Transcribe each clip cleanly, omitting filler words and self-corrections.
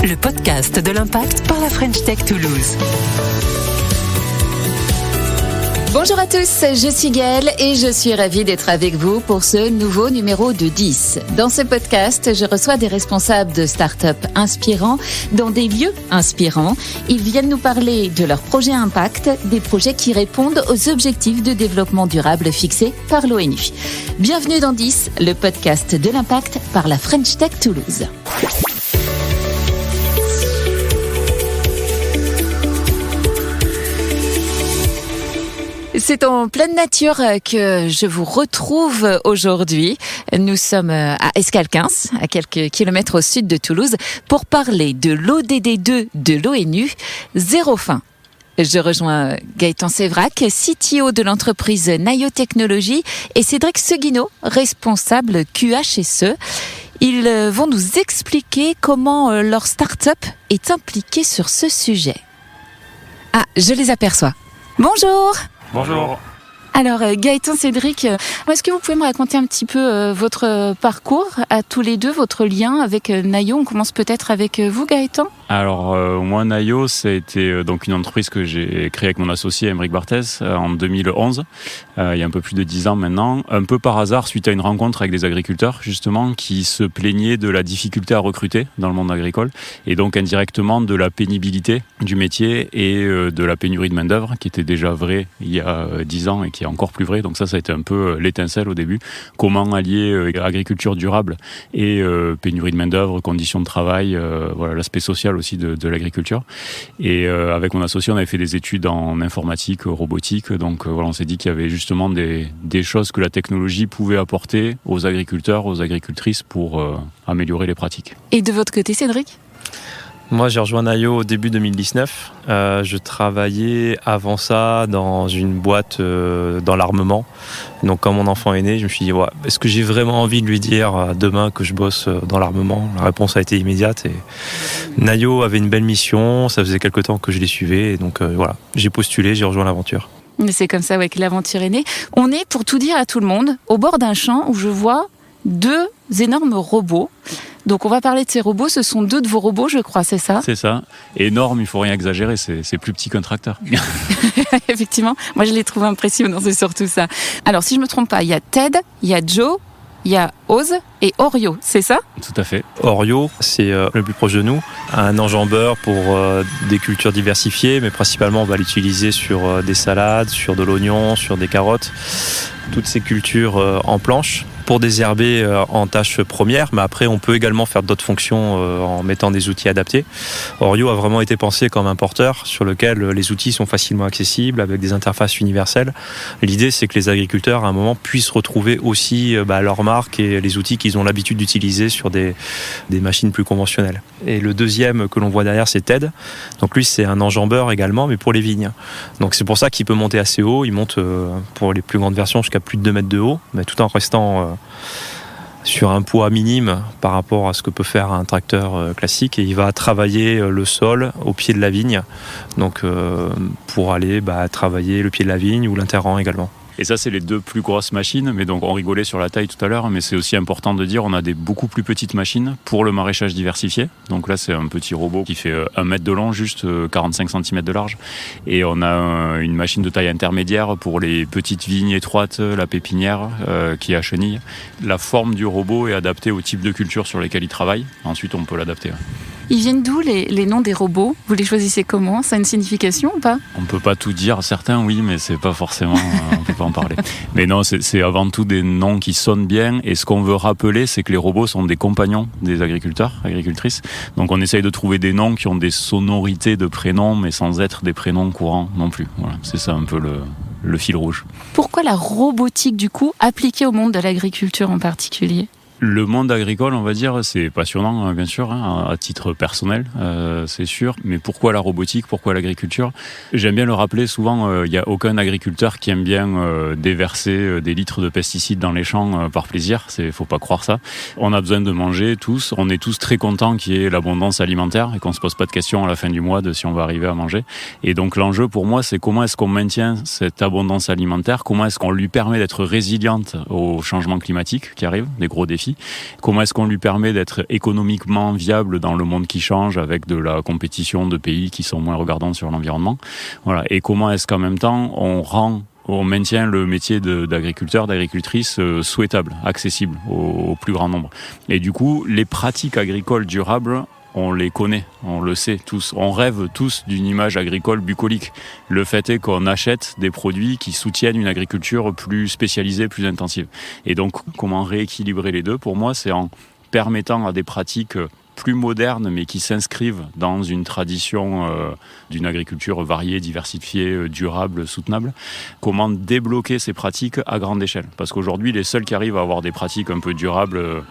le podcast de l'Impact par la French Tech Toulouse. Bonjour à tous, je suis Gaëlle et je suis ravie d'être avec vous pour ce nouveau numéro de 10. Dans ce podcast, je reçois des responsables de start-up inspirants dans des lieux inspirants. Ils viennent nous parler de leurs projets impact, des projets qui répondent aux objectifs de développement durable fixés par l'ONU. Bienvenue dans 10, le podcast de l'Impact par la French Tech Toulouse. C'est en pleine nature que je vous retrouve aujourd'hui. Nous sommes à Escalquins, à quelques kilomètres au sud de Toulouse, pour parler de l'ODD2 de l'ONU, Zéro faim. Je rejoins Gaëtan Sévrac, CTO de l'entreprise Nayo Technologies, et Cédric Seguinot, responsable QHSE. Ils vont nous expliquer comment leur start-up est impliquée sur ce sujet. Ah, je les aperçois. Bonjour! Bonjour. Alors Gaëtan, Cédric, est-ce que vous pouvez me raconter un petit peu votre parcours à tous les deux, votre lien avec Nayo? On commence peut-être avec vous, Gaëtan. Alors moi, Nayo, ça a été donc une entreprise que j'ai créée avec mon associé Aymeric Barthez en 2011, il y a un peu plus de 10 ans maintenant, un peu par hasard suite à une rencontre avec des agriculteurs justement qui se plaignaient de la difficulté à recruter dans le monde agricole et donc indirectement de la pénibilité du métier et de la pénurie de main-d'œuvre qui était déjà vraie il y a 10 ans et qui est encore plus vrai. Donc ça a été un peu l'étincelle au début. Comment allier agriculture durable et pénurie de main-d'œuvre, conditions de travail, voilà, l'aspect social aussi de l'agriculture. Et avec mon associé, on avait fait des études en informatique, robotique. Donc voilà, on s'est dit qu'il y avait justement des choses que la technologie pouvait apporter aux agriculteurs, aux agricultrices pour améliorer les pratiques. Et de votre côté, Cédric ? Moi, j'ai rejoint Nayo au début 2019. Je travaillais avant ça dans une boîte dans l'armement. Donc, quand mon enfant est né, je me suis dit, ouais, est-ce que j'ai vraiment envie de lui dire demain que je bosse dans l'armement ? La réponse a été immédiate. Et Nayo avait une belle mission. Ça faisait quelque temps que je les suivais. Et donc, voilà, j'ai postulé, j'ai rejoint l'aventure. C'est comme ça que l'aventure est née. On est, pour tout dire à tout le monde, au bord d'un champ où je vois 2 énormes robots. Donc on va parler de ces robots, ce sont 2 de vos robots, je crois, c'est ça ? C'est ça. Énorme, il ne faut rien exagérer, c'est plus petit qu'un tracteur. Effectivement, moi je les trouve impressionnants, c'est surtout ça. Alors si je ne me trompe pas, il y a Ted, il y a Joe, il y a Oz et Oreo, c'est ça ? Tout à fait. Oreo, c'est le plus proche de nous, un enjambeur pour des cultures diversifiées, mais principalement on va l'utiliser sur des salades, sur de l'oignon, sur des carottes, toutes ces cultures en planche, pour désherber en tâche première, mais après on peut également faire d'autres fonctions en mettant des outils adaptés. Oreo a vraiment été pensé comme un porteur sur lequel les outils sont facilement accessibles avec des interfaces universelles. L'idée c'est que les agriculteurs à un moment puissent retrouver aussi leur marque et les outils qu'ils ont l'habitude d'utiliser sur des machines plus conventionnelles. Et le deuxième que l'on voit derrière c'est Ted. Donc lui c'est un enjambeur également mais pour les vignes. Donc c'est pour ça qu'il peut monter assez haut, il monte pour les plus grandes versions jusqu'à plus de 2 mètres de haut, mais tout en restant sur un poids minime par rapport à ce que peut faire un tracteur classique, et il va travailler le sol au pied de la vigne, donc pour aller travailler le pied de la vigne ou l'interrang également. Et ça, c'est les 2 plus grosses machines. Mais donc, on rigolait sur la taille tout à l'heure, mais c'est aussi important de dire, on a des beaucoup plus petites machines pour le maraîchage diversifié. Donc là, c'est un petit robot qui fait 1 mètre de long, juste 45 cm de large. Et on a une machine de taille intermédiaire pour les petites vignes étroites, la pépinière qui est à chenilles. La forme du robot est adaptée au type de culture sur lesquelles il travaille. Ensuite, on peut l'adapter. Ils viennent d'où les noms des robots ? Vous les choisissez comment ? Ça a une signification ou pas ? On peut pas tout dire, certains oui, mais c'est pas forcément, on peut pas en parler. Mais non, c'est avant tout des noms qui sonnent bien, et ce qu'on veut rappeler, c'est que les robots sont des compagnons des agriculteurs, agricultrices. Donc on essaye de trouver des noms qui ont des sonorités de prénoms, mais sans être des prénoms courants non plus. Voilà, c'est ça un peu le fil rouge. Pourquoi la robotique du coup, appliquée au monde de l'agriculture en particulier ? Le monde agricole, on va dire, c'est passionnant, bien sûr, à titre personnel, c'est sûr. Mais pourquoi la robotique ? Pourquoi l'agriculture ? J'aime bien le rappeler, souvent, il n'y a aucun agriculteur qui aime bien déverser des litres de pesticides dans les champs par plaisir. Faut pas croire ça. On a besoin de manger tous. On est tous très contents qu'il y ait l'abondance alimentaire et qu'on se pose pas de questions à la fin du mois de si on va arriver à manger. Et donc l'enjeu pour moi, c'est comment est-ce qu'on maintient cette abondance alimentaire ? Comment est-ce qu'on lui permet d'être résiliente aux changements climatiques qui arrivent, des gros défis défis. Comment est-ce qu'on lui permet d'être économiquement viable dans le monde qui change avec de la compétition de pays qui sont moins regardants sur l'environnement. Voilà. Et comment est-ce qu'en même temps on maintient le métier d'agriculteur, d'agricultrice souhaitable, accessible au plus grand nombre. Et du coup, les pratiques agricoles durables, on les connaît, on le sait tous. On rêve tous d'une image agricole bucolique. Le fait est qu'on achète des produits qui soutiennent une agriculture plus spécialisée, plus intensive. Et donc, comment rééquilibrer les deux ? Pour moi, c'est en permettant à des pratiques plus modernes, mais qui s'inscrivent dans une tradition d'une agriculture variée, diversifiée, durable, soutenable. Comment débloquer ces pratiques à grande échelle ? Parce qu'aujourd'hui, les seuls qui arrivent à avoir des pratiques un peu durables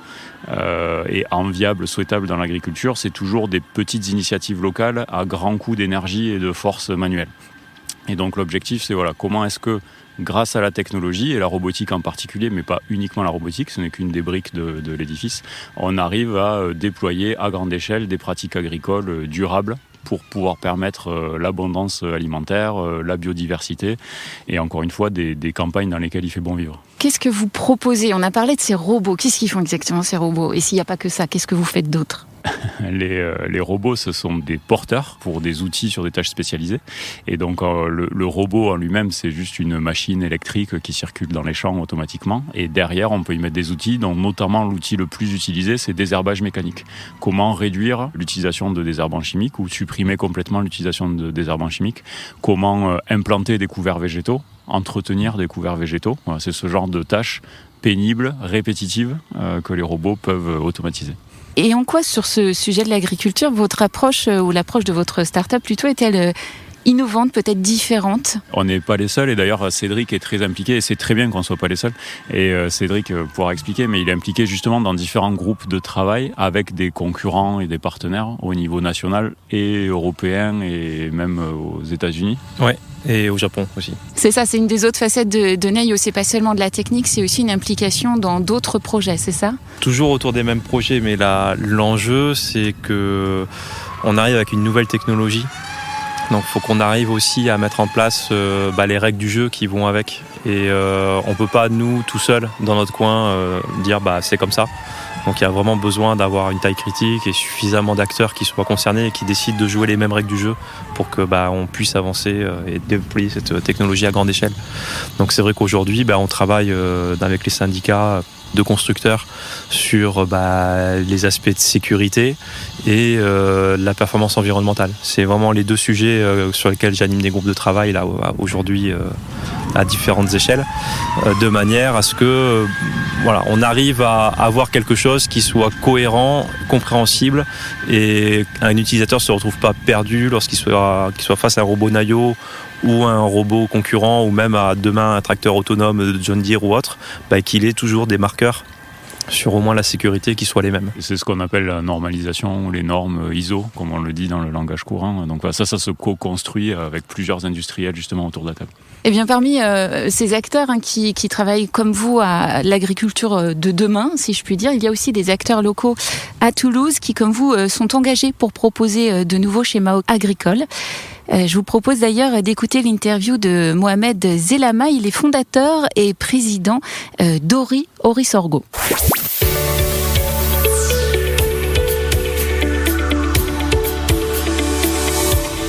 et enviables, souhaitables dans l'agriculture, c'est toujours des petites initiatives locales à grand coût d'énergie et de force manuelle. Et donc l'objectif, c'est comment est-ce que, grâce à la technologie, et la robotique en particulier, mais pas uniquement la robotique, ce n'est qu'une des briques de l'édifice, on arrive à déployer à grande échelle des pratiques agricoles durables pour pouvoir permettre l'abondance alimentaire, la biodiversité et encore une fois des campagnes dans lesquelles il fait bon vivre. Qu'est-ce que vous proposez ? On a parlé de ces robots. Qu'est-ce qu'ils font exactement ces robots ? Et s'il n'y a pas que ça, qu'est-ce que vous faites d'autre ? Les robots, ce sont des porteurs pour des outils sur des tâches spécialisées. Et donc, le robot en lui-même, c'est juste une machine électrique qui circule dans les champs automatiquement. Et derrière, on peut y mettre des outils, dont notamment l'outil le plus utilisé, c'est désherbage mécanique. Comment réduire l'utilisation de désherbants chimiques ou supprimer complètement l'utilisation de désherbants chimiques ? Comment implanter des couverts végétaux ? Entretenir des couverts végétaux ? Voilà, c'est ce genre de tâches pénibles, répétitives, que les robots peuvent automatiser. Et en quoi, sur ce sujet de l'agriculture, votre approche ou l'approche de votre start-up plutôt est-elle innovante, peut-être différente ? On n'est pas les seuls, et d'ailleurs Cédric est très impliqué, et c'est très bien qu'on ne soit pas les seuls. Et Cédric pourra expliquer, mais il est impliqué justement dans différents groupes de travail avec des concurrents et des partenaires au niveau national et européen et même aux États-Unis. Ouais. Et au Japon aussi. C'est ça, c'est une des autres facettes de Nayo. C'est pas seulement de la technique, c'est aussi une implication dans d'autres projets, c'est ça ? Toujours autour des mêmes projets, mais l'enjeu, c'est que on arrive avec une nouvelle technologie. Donc, il faut qu'on arrive aussi à mettre en place les règles du jeu qui vont avec. Et on peut pas, nous, tout seuls, dans notre coin, dire c'est comme ça. Donc il y a vraiment besoin d'avoir une taille critique et suffisamment d'acteurs qui soient concernés et qui décident de jouer les mêmes règles du jeu pour que on puisse avancer et déployer cette technologie à grande échelle. Donc c'est vrai qu'aujourd'hui on travaille avec les syndicats de constructeurs sur les aspects de sécurité et la performance environnementale. C'est vraiment les deux sujets sur lesquels j'anime des groupes de travail là aujourd'hui à différentes échelles, de manière à ce que on arrive à avoir quelque chose qui soit cohérent, compréhensible, et un utilisateur ne se retrouve pas perdu lorsqu'il soit face à un robot Nayo ou un robot concurrent, ou même à demain un tracteur autonome de John Deere ou autre, qu'il ait toujours des marqueurs sur au moins la sécurité qui soient les mêmes. C'est ce qu'on appelle la normalisation, les normes ISO, comme on le dit dans le langage courant. Donc ça se co-construit avec plusieurs industriels justement autour de la table. Eh bien, parmi ces acteurs qui travaillent comme vous à l'agriculture de demain, si je puis dire, il y a aussi des acteurs locaux à Toulouse qui, comme vous, sont engagés pour proposer de nouveaux schémas agricoles. Je vous propose d'ailleurs d'écouter l'interview de Mohamed Zelama. Il est fondateur et président d'Ori Sorgho.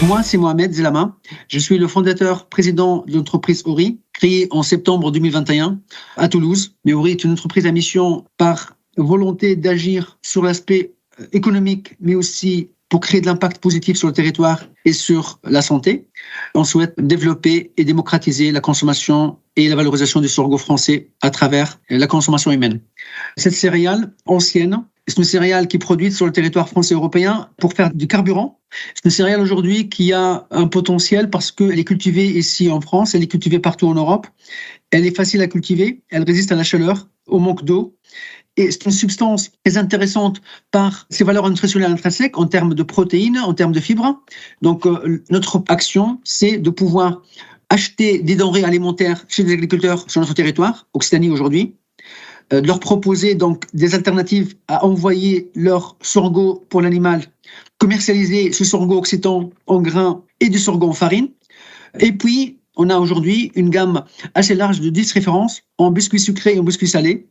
Moi, c'est Mohamed Zelama. Je suis le fondateur, président de l'entreprise Ori, créée en septembre 2021 à Toulouse. Mais Ori est une entreprise à mission par volonté d'agir sur l'aspect économique, mais aussi pour créer de l'impact positif sur le territoire et sur la santé. On souhaite développer et démocratiser la consommation et la valorisation du sorgho français à travers la consommation humaine. Cette céréale ancienne, c'est une céréale qui est produite sur le territoire français et européen pour faire du carburant. C'est une céréale aujourd'hui qui a un potentiel parce qu'elle est cultivée ici en France, elle est cultivée partout en Europe. Elle est facile à cultiver, elle résiste à la chaleur, au manque d'eau. Et c'est une substance très intéressante par ses valeurs nutritionnelles intrinsèques en termes de protéines, en termes de fibres. Donc, notre action, c'est de pouvoir acheter des denrées alimentaires chez les agriculteurs sur notre territoire, Occitanie aujourd'hui, de leur proposer donc des alternatives à envoyer leur sorgho pour l'animal, commercialiser ce sorgho occitan en grains et du sorgho en farine. Et puis, on a aujourd'hui une gamme assez large de 10 références en biscuits sucrés et en biscuits salés,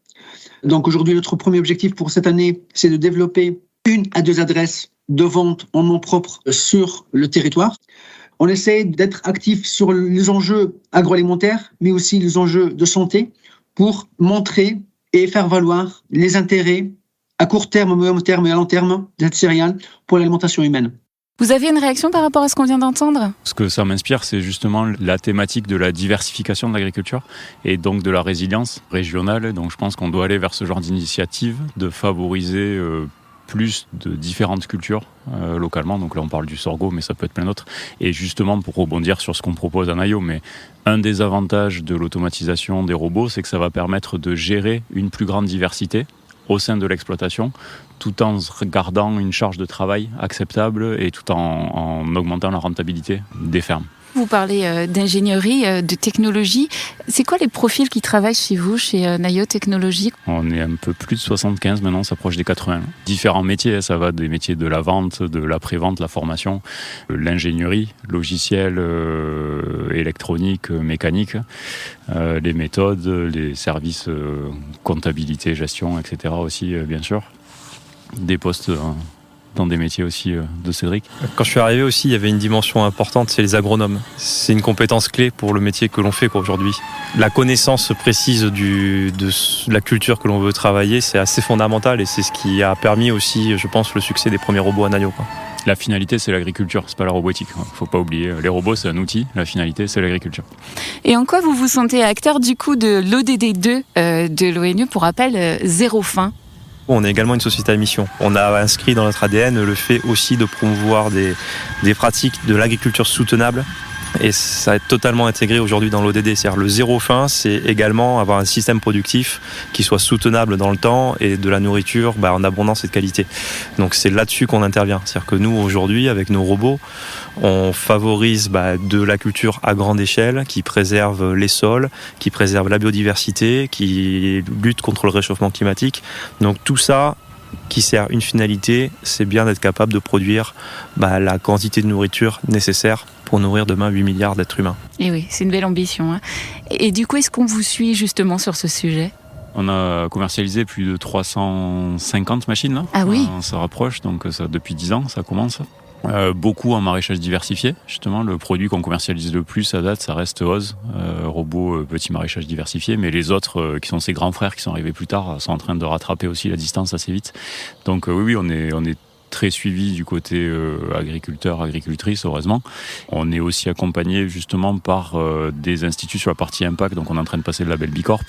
Donc aujourd'hui, notre premier objectif pour cette année, c'est de développer 1 à 2 adresses de vente en nom propre sur le territoire. On essaie d'être actif sur les enjeux agroalimentaires, mais aussi les enjeux de santé, pour montrer et faire valoir les intérêts à court terme, à moyen terme et à long terme de cette céréale pour l'alimentation humaine. Vous avez une réaction par rapport à ce qu'on vient d'entendre ? Ce que ça m'inspire, c'est justement la thématique de la diversification de l'agriculture et donc de la résilience régionale. Donc je pense qu'on doit aller vers ce genre d'initiative, de favoriser plus de différentes cultures localement. Donc là, on parle du sorgho, mais ça peut être plein d'autres. Et justement, pour rebondir sur ce qu'on propose à Nayo, mais un des avantages de l'automatisation des robots, c'est que ça va permettre de gérer une plus grande diversité au sein de l'exploitation, tout en gardant une charge de travail acceptable et tout en augmentant la rentabilité des fermes. Vous parlez d'ingénierie, de technologie. C'est quoi les profils qui travaillent chez vous, chez Nayo Technologies ? On est un peu plus de 75 maintenant, on s'approche des 80. Différents métiers, ça va des métiers de la vente, de l'après-vente, la formation, l'ingénierie, logiciel, électronique, mécanique, les méthodes, les services comptabilité, gestion, etc. aussi, bien sûr. Des postes dans des métiers aussi de Cédric. Quand je suis arrivé aussi, il y avait une dimension importante, c'est les agronomes. C'est une compétence clé pour le métier que l'on fait aujourd'hui. La connaissance précise de la culture que l'on veut travailler, c'est assez fondamental et c'est ce qui a permis aussi, je pense, le succès des premiers robots à Nayo. La finalité, c'est l'agriculture, c'est pas la robotique. Faut pas oublier. Les robots, c'est un outil. La finalité, c'est l'agriculture. Et en quoi vous vous sentez acteur du coup de l'ODD2 de l'ONU, pour rappel, zéro faim ? On est également une société à mission. On a inscrit dans notre ADN le fait aussi de promouvoir des pratiques de l'agriculture soutenable. Et ça est totalement intégré aujourd'hui dans l'ODD. C'est-à-dire le zéro faim, c'est également avoir un système productif qui soit soutenable dans le temps et de la nourriture en abondance et de qualité. Donc c'est là-dessus qu'on intervient. C'est-à-dire que nous, aujourd'hui, avec nos robots, on favorise de la culture à grande échelle qui préserve les sols, qui préserve la biodiversité, qui lutte contre le réchauffement climatique. Donc tout ça qui sert une finalité, c'est bien d'être capable de produire la quantité de nourriture nécessaire pour nourrir demain 8 milliards d'êtres humains. Et oui, c'est une belle ambition. Et du coup, est-ce qu'on vous suit justement sur ce sujet ? On a commercialisé plus de 350 machines là. Ah oui. On se rapproche, donc ça depuis 10 ans, ça commence. Beaucoup en maraîchage diversifié, justement. Le produit qu'on commercialise le plus à date, ça reste Oz, robot petit maraîchage diversifié, mais les autres, qui sont ses grands frères, qui sont arrivés plus tard, sont en train de rattraper aussi la distance assez vite. Donc oui, on est très suivi du côté agriculteur, agricultrice, heureusement. On est aussi accompagné justement par des instituts sur la partie impact, donc on est en train de passer le label Bicorp.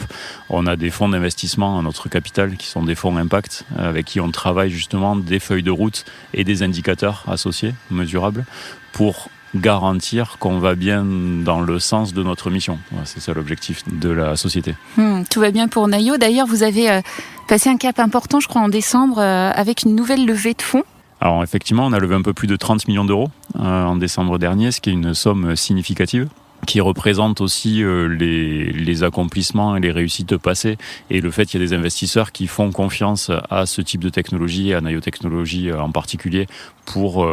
On a des fonds d'investissement à notre capital qui sont des fonds impact, avec qui on travaille justement des feuilles de route et des indicateurs associés, mesurables, pour garantir qu'on va bien dans le sens de notre mission. Voilà, c'est ça l'objectif de la société. Tout va bien pour Nayo. D'ailleurs, vous avez passé un cap important, je crois, en décembre, avec une nouvelle levée de fonds. Alors effectivement, on a levé un peu plus de 30 millions d'euros en décembre dernier, ce qui est une somme significative, qui représente aussi les accomplissements et les réussites passées et le fait qu'il y a des investisseurs qui font confiance à ce type de technologie, à Nayo Technologies en particulier, pour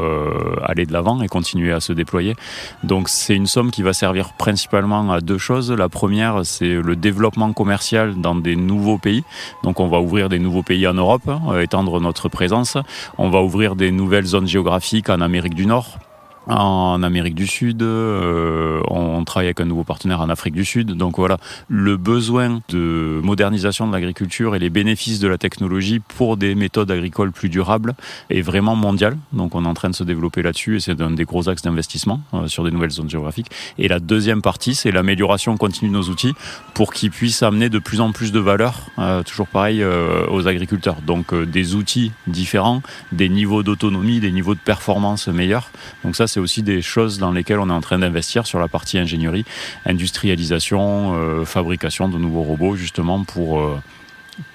aller de l'avant et continuer à se déployer. Donc c'est une somme qui va servir principalement à deux choses. La première, c'est le développement commercial dans des nouveaux pays. Donc on va ouvrir des nouveaux pays en Europe, étendre notre présence. On va ouvrir des nouvelles zones géographiques en Amérique du Nord, en Amérique du Sud, on travaille avec un nouveau partenaire en Afrique du Sud. Donc voilà, le besoin de modernisation de l'agriculture et les bénéfices de la technologie pour des méthodes agricoles plus durables est vraiment mondial. Donc on est en train de se développer là-dessus et c'est un des gros axes d'investissement sur des nouvelles zones géographiques. Et la deuxième partie, c'est l'amélioration continue de nos outils pour qu'ils puissent amener de plus en plus de valeur, toujours pareil, aux agriculteurs. Donc des outils différents, des niveaux d'autonomie, des niveaux de performance meilleurs. Donc ça, c'est aussi des choses dans lesquelles on est en train d'investir sur la partie ingénierie, industrialisation, fabrication de nouveaux robots, justement pour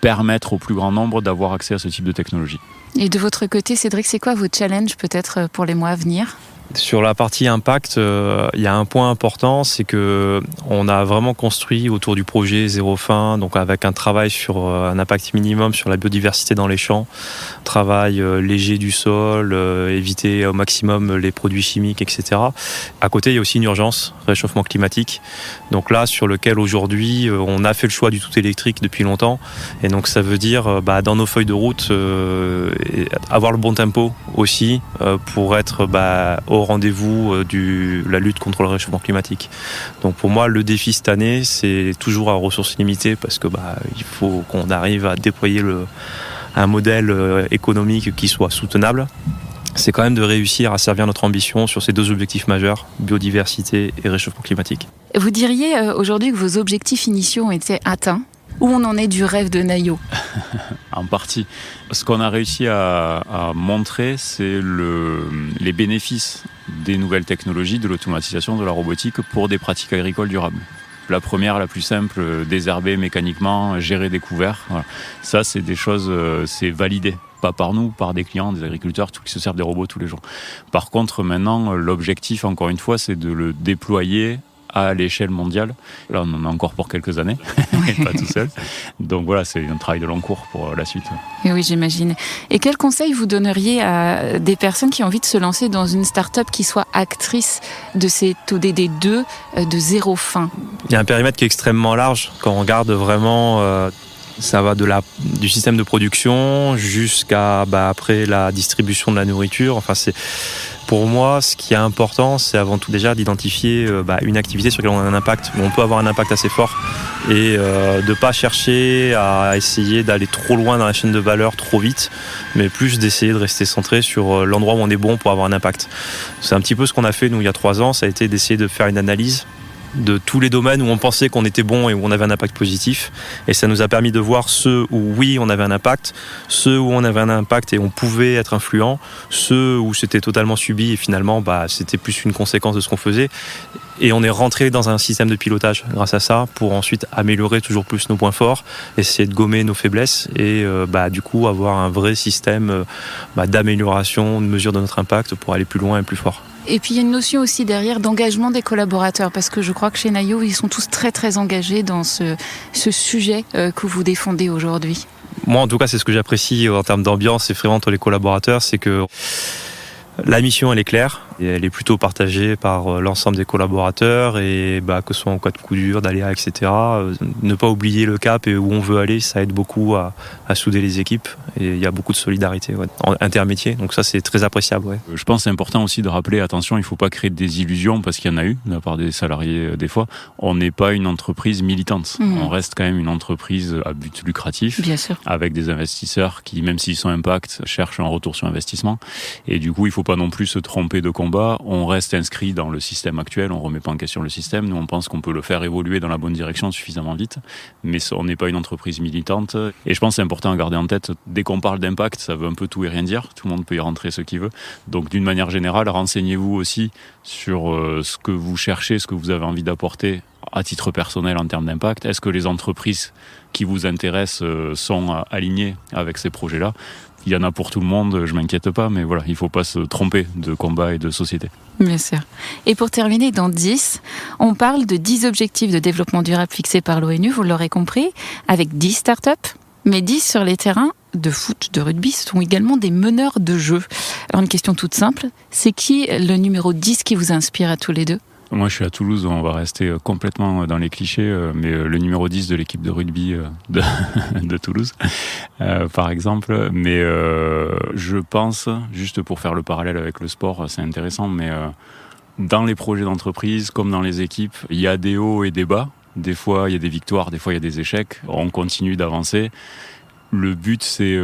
permettre au plus grand nombre d'avoir accès à ce type de technologie. Et de votre côté, Cédric, c'est quoi vos challenges peut-être pour les mois à venir ? Sur la partie impact, il y a un point important, c'est que on a vraiment construit autour du projet Zéro Fin, donc avec un travail sur un impact minimum sur la biodiversité dans les champs, travail léger du sol, éviter au maximum les produits chimiques, etc. À côté, il y a aussi une urgence, réchauffement climatique. Donc là, sur lequel aujourd'hui, on a fait le choix du tout électrique depuis longtemps, et donc ça veut dire dans nos feuilles de route, avoir le bon tempo aussi pour être au rendez-vous de la lutte contre le réchauffement climatique. Donc pour moi, le défi cette année, c'est toujours à ressources limitées parce que il faut qu'on arrive à déployer un modèle économique qui soit soutenable. C'est quand même de réussir à servir notre ambition sur ces deux objectifs majeurs, biodiversité et réchauffement climatique. Vous diriez aujourd'hui que vos objectifs initiaux ont été atteints? Où on en est du rêve de Nayo? En partie. Ce qu'on a réussi à montrer, c'est les bénéfices des nouvelles technologies, de l'automatisation, de la robotique pour des pratiques agricoles durables. La première, la plus simple, désherber mécaniquement, gérer des couverts. Voilà. Ça, c'est des choses, c'est validé. Pas par nous, par des clients, des agriculteurs, tous qui se servent des robots tous les jours. Par contre, maintenant, l'objectif, encore une fois, c'est de le déployer à l'échelle mondiale. Là, on en a encore pour quelques années, et pas tout seul. Donc voilà, c'est un travail de long cours pour la suite. Et oui, j'imagine. Et quels conseils vous donneriez à des personnes qui ont envie de se lancer dans une start-up qui soit actrice de ces ODD2 de Zéro Fin? Il y a un périmètre qui est extrêmement large quand on regarde vraiment... ça va du système de production jusqu'à après la distribution de la nourriture. Enfin, pour moi, ce qui est important, c'est avant tout déjà d'identifier une activité sur laquelle on a un impact, où on peut avoir un impact assez fort, et de ne pas chercher à essayer d'aller trop loin dans la chaîne de valeur trop vite, mais plus d'essayer de rester centré sur l'endroit où on est bon pour avoir un impact. C'est un petit peu ce qu'on a fait nous il y a 3 ans, ça a été d'essayer de faire une analyse de tous les domaines où on pensait qu'on était bon et où on avait un impact positif, et ça nous a permis de voir ceux où oui on avait un impact, ceux où on avait un impact et on pouvait être influent, ceux où c'était totalement subi et finalement c'était plus une conséquence de ce qu'on faisait, et on est rentré dans un système de pilotage grâce à ça pour ensuite améliorer toujours plus nos points forts, essayer de gommer nos faiblesses et du coup avoir un vrai système d'amélioration, de mesure de notre impact pour aller plus loin et plus fort. Et puis il y a une notion aussi derrière d'engagement des collaborateurs, parce que je crois que chez Nayo, ils sont tous très très engagés dans ce sujet que vous défendez aujourd'hui. Moi en tout cas, c'est ce que j'apprécie en termes d'ambiance et vraiment entre les collaborateurs, c'est que la mission elle est claire et elle est plutôt partagée par l'ensemble des collaborateurs, et que ce soit en cas de coup dur, d'aléa, etc. Ne pas oublier le cap et où on veut aller, ça aide beaucoup à souder les équipes, et il y a beaucoup de solidarité intermétier, donc ça c'est très appréciable. Ouais. Je pense que c'est important aussi de rappeler, attention, il ne faut pas créer des illusions, parce qu'il y en a eu de la part des salariés des fois. On n'est pas une entreprise militante, on reste quand même une entreprise à but lucratif, bien sûr, avec des investisseurs qui, même s'ils sont impact, cherchent un retour sur investissement, et du coup il ne faut pas non plus se tromper de combat. On reste inscrit dans le système actuel, on ne remet pas en question le système. Nous, on pense qu'on peut le faire évoluer dans la bonne direction suffisamment vite, mais on n'est pas une entreprise militante. Et je pense que c'est important à garder en tête, dès qu'on parle d'impact, ça veut un peu tout et rien dire. Tout le monde peut y rentrer ce qu'il veut. Donc, d'une manière générale, renseignez-vous aussi sur ce que vous cherchez, ce que vous avez envie d'apporter à titre personnel en termes d'impact. Est-ce que les entreprises qui vous intéressent sont alignées avec ces projets-là? Il y en a pour tout le monde, je m'inquiète pas, mais voilà, il ne faut pas se tromper de combat et de société. Bien sûr. Et pour terminer, dans 10, on parle de 10 objectifs de développement durable fixés par l'ONU, vous l'aurez compris, avec 10 startups, mais 10 sur les terrains de foot, de rugby, ce sont également des meneurs de jeu. Alors une question toute simple, c'est qui le numéro 10 qui vous inspire à tous les deux? Moi, je suis à Toulouse, on va rester complètement dans les clichés, mais le numéro 10 de l'équipe de rugby de Toulouse, par exemple. Mais je pense, juste pour faire le parallèle avec le sport, c'est intéressant, mais dans les projets d'entreprise, comme dans les équipes, il y a des hauts et des bas. Des fois, il y a des victoires, des fois, il y a des échecs. On continue d'avancer. Le but, c'est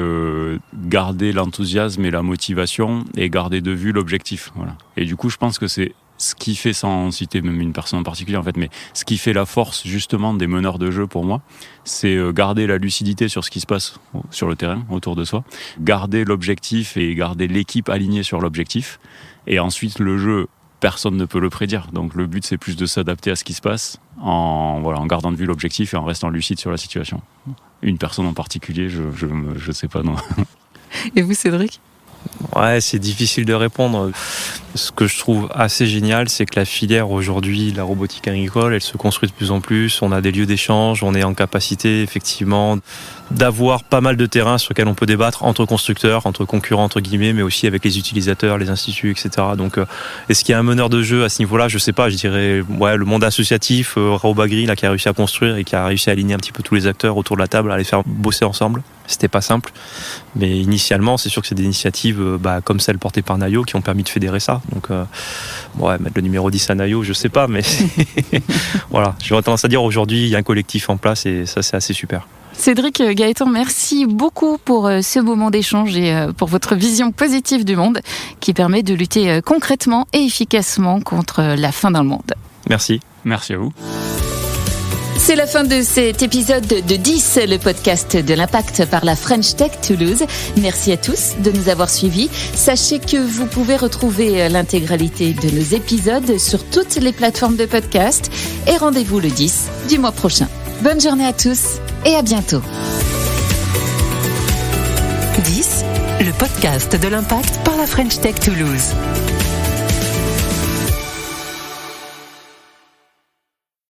garder l'enthousiasme et la motivation et garder de vue l'objectif. Voilà. Et du coup, je pense que c'est ce qui fait, sans citer même une personne en particulier en fait, mais ce qui fait la force justement des meneurs de jeu pour moi, c'est garder la lucidité sur ce qui se passe sur le terrain autour de soi, garder l'objectif et garder l'équipe alignée sur l'objectif, et ensuite le jeu, personne ne peut le prédire, donc le but c'est plus de s'adapter à ce qui se passe en gardant de vue l'objectif et en restant lucide sur la situation. Une personne en particulier, je sais pas, non. Et vous, Cédric ? Ouais, c'est difficile de répondre. Ce que je trouve assez génial, c'est que la filière aujourd'hui, la robotique agricole, elle se construit de plus en plus. On a des lieux d'échange, on est en capacité effectivement d'avoir pas mal de terrains sur lesquels on peut débattre entre constructeurs, entre concurrents entre guillemets, mais aussi avec les utilisateurs, les instituts, etc. Donc, est-ce qu'il y a un meneur de jeu à ce niveau-là ? Je sais pas. Je dirais le monde associatif, Robagri, là, qui a réussi à construire et qui a réussi à aligner un petit peu tous les acteurs autour de la table, à les faire bosser ensemble. C'était pas simple, mais initialement, c'est sûr que c'est des initiatives comme celle portée par Nayo qui ont permis de fédérer ça. Donc, mettre le numéro 10 à Nayo, je sais pas, mais voilà. J'aurais tendance à dire aujourd'hui, il y a un collectif en place et ça, c'est assez super. Cédric, Gaëtan, merci beaucoup pour ce moment d'échange et pour votre vision positive du monde qui permet de lutter concrètement et efficacement contre la fin d'un monde. Merci. Merci à vous. C'est la fin de cet épisode de 10, le podcast de l'Impact par la French Tech Toulouse. Merci à tous de nous avoir suivis. Sachez que vous pouvez retrouver l'intégralité de nos épisodes sur toutes les plateformes de podcast et rendez-vous le 10 du mois prochain. Bonne journée à tous et à bientôt. 10, le podcast de l'Impact par la French Tech Toulouse.